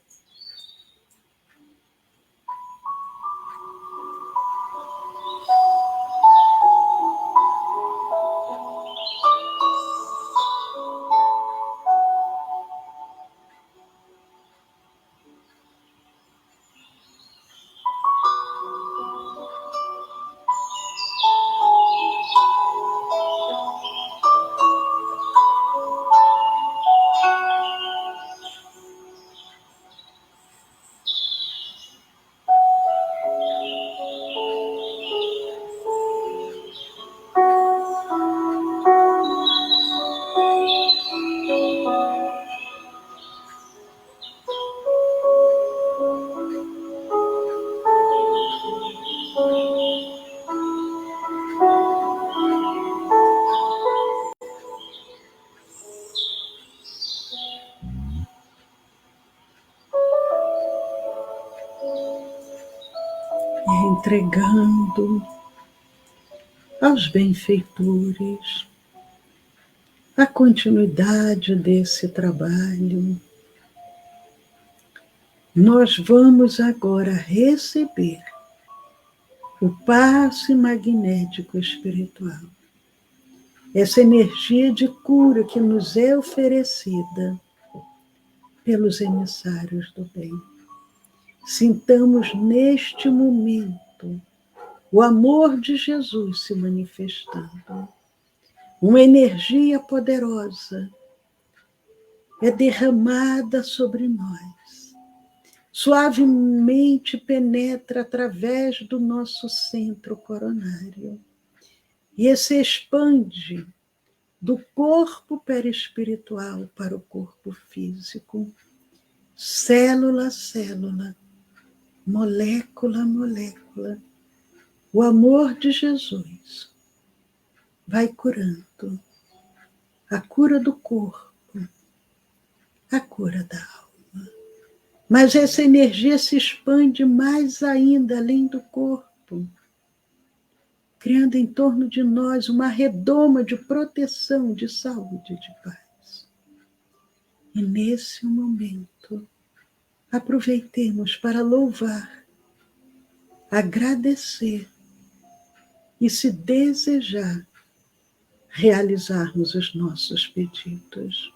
Entregando aos benfeitores a continuidade desse trabalho, nós vamos agora receber o passe magnético espiritual, essa energia de cura que nos é oferecida pelos emissários do bem. Sintamos neste momento o amor de Jesus se manifestando. uma energia poderosa é derramada sobre nós, suavemente penetra através do nosso centro coronário e se expande do corpo perispiritual para o corpo físico, célula a célula, molécula a molécula. O amor de Jesus vai curando a cura do corpo, a cura da alma. Mas essa energia se expande mais ainda além do corpo, criando em torno de nós uma redoma de proteção, de saúde e de paz. E nesse momento, aproveitemos para louvar, agradecer e, se desejar, realizarmos os nossos pedidos.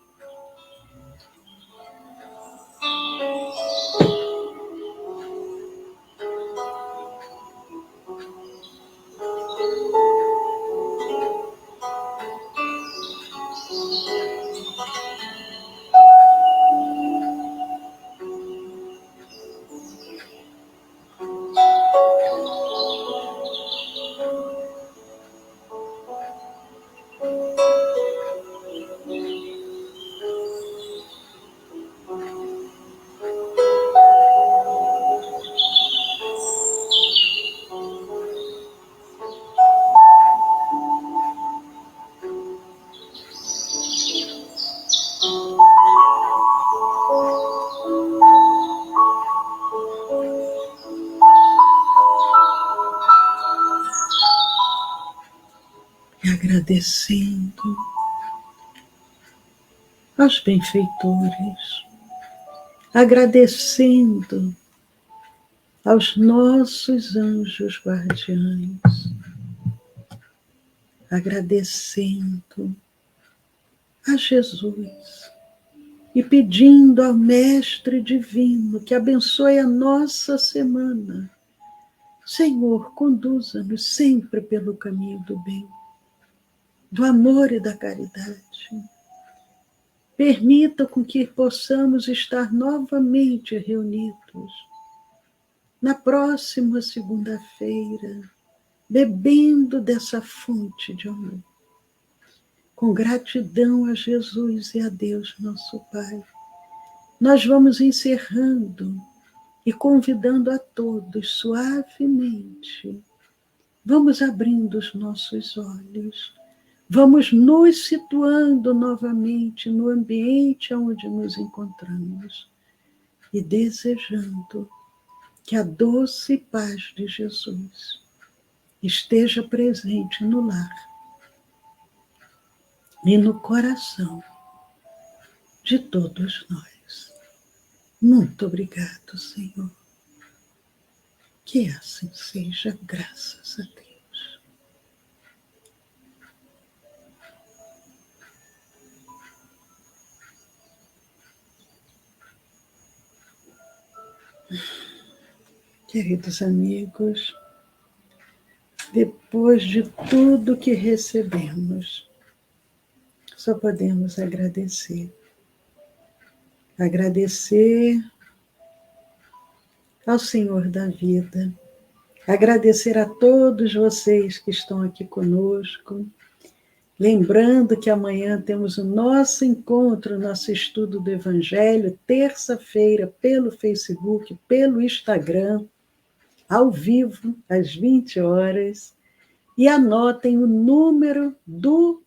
Agradecendo aos benfeitores, agradecendo aos nossos anjos guardiães, agradecendo a Jesus e pedindo ao Mestre Divino que abençoe a nossa semana. Senhor, conduza-nos sempre pelo caminho do bem, do amor e da caridade. Permita com que possamos estar novamente reunidos na próxima segunda-feira, bebendo dessa fonte de amor, com gratidão a Jesus e a Deus, nosso Pai. Nós vamos encerrando e convidando a todos suavemente. Vamos abrindo os nossos olhos. Vamos nos situando novamente no ambiente onde nos encontramos e desejando que a doce paz de Jesus esteja presente no lar e no coração de todos nós. Muito obrigado, Senhor. Que assim seja, graças a Deus. Queridos amigos, depois de tudo que recebemos, só podemos agradecer. Agradecer ao Senhor da vida, agradecer a todos vocês que estão aqui conosco, lembrando que amanhã temos o nosso encontro, nosso estudo do Evangelho, terça-feira, pelo Facebook, pelo Instagram, ao vivo, às 20 horas, e anotem o número do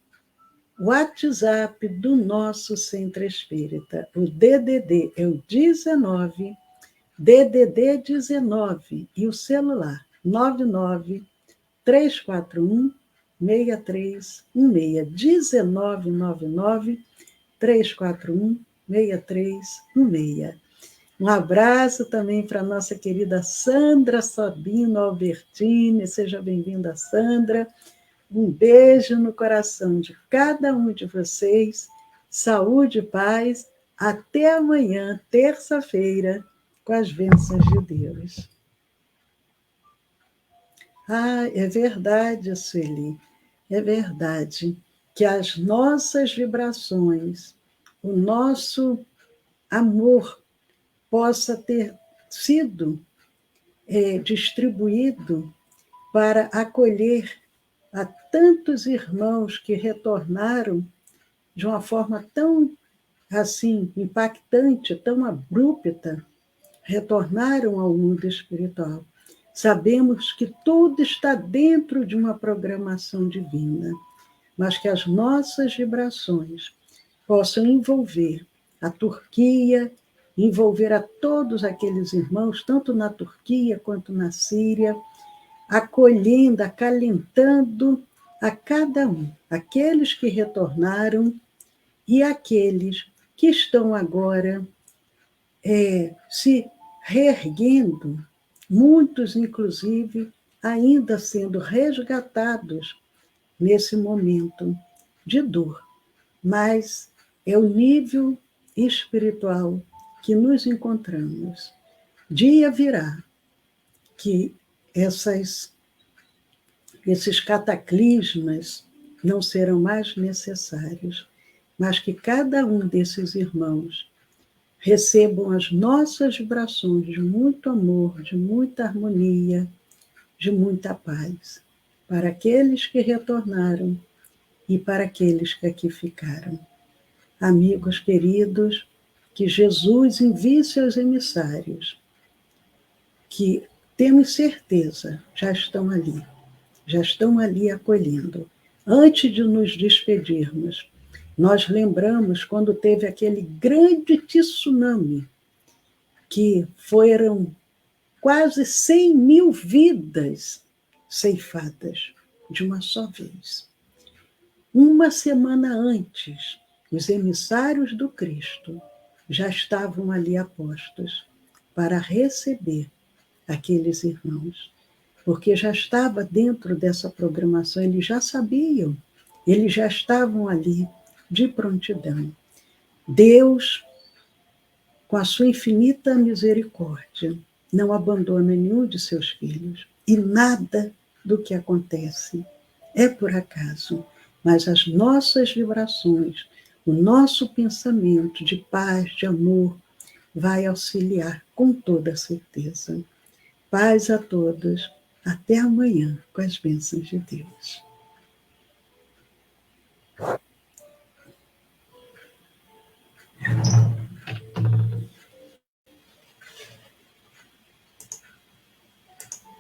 WhatsApp do nosso Centro Espírita. O DDD é o 19, DDD 19, e o celular 99 341 6316, 1999 341 6316. Um abraço também para a nossa querida Sandra Sabino Albertini. Seja bem-vinda, Sandra. Um beijo no coração de cada um de vocês. Saúde e paz. Até amanhã, terça-feira, com as bênçãos de Deus. Ah, é verdade, Sueli. É verdade. que as nossas vibrações, o nosso amor possa ter sido distribuído para acolher a tantos irmãos que retornaram de uma forma tão assim impactante, tão abrupta, retornaram ao mundo espiritual. Sabemos que tudo está dentro de uma programação divina, mas que as nossas vibrações possam envolver a Turquia, envolver a todos aqueles irmãos, tanto na Turquia quanto na Síria, acolhendo, acalentando a cada um, aqueles que retornaram e aqueles que estão agora se reerguendo, muitos, inclusive, ainda sendo resgatados nesse momento de dor. Mas é o nível espiritual que nos encontramos. Dia virá que esses cataclismas não serão mais necessários, mas que cada um desses irmãos recebam as nossas vibrações de muito amor, de muita harmonia, de muita paz, para aqueles que retornaram e para aqueles que aqui ficaram. Amigos queridos, que Jesus envie seus emissários, que temos certeza já estão ali acolhendo. Antes de nos despedirmos, nós lembramos quando teve aquele grande tsunami, que foram quase 100 mil vidas ceifadas de uma só vez. Uma semana antes, os emissários do Cristo já estavam ali apostos para receber aqueles irmãos, porque já estava dentro dessa programação, eles já sabiam, eles já estavam ali de prontidão. Deus, com a sua infinita misericórdia, não abandona nenhum de seus filhos, e nada do que acontece é por acaso, mas as nossas vibrações, o nosso pensamento de paz, de amor, vai auxiliar com toda certeza. Paz a todos, até amanhã, com as bênçãos de Deus.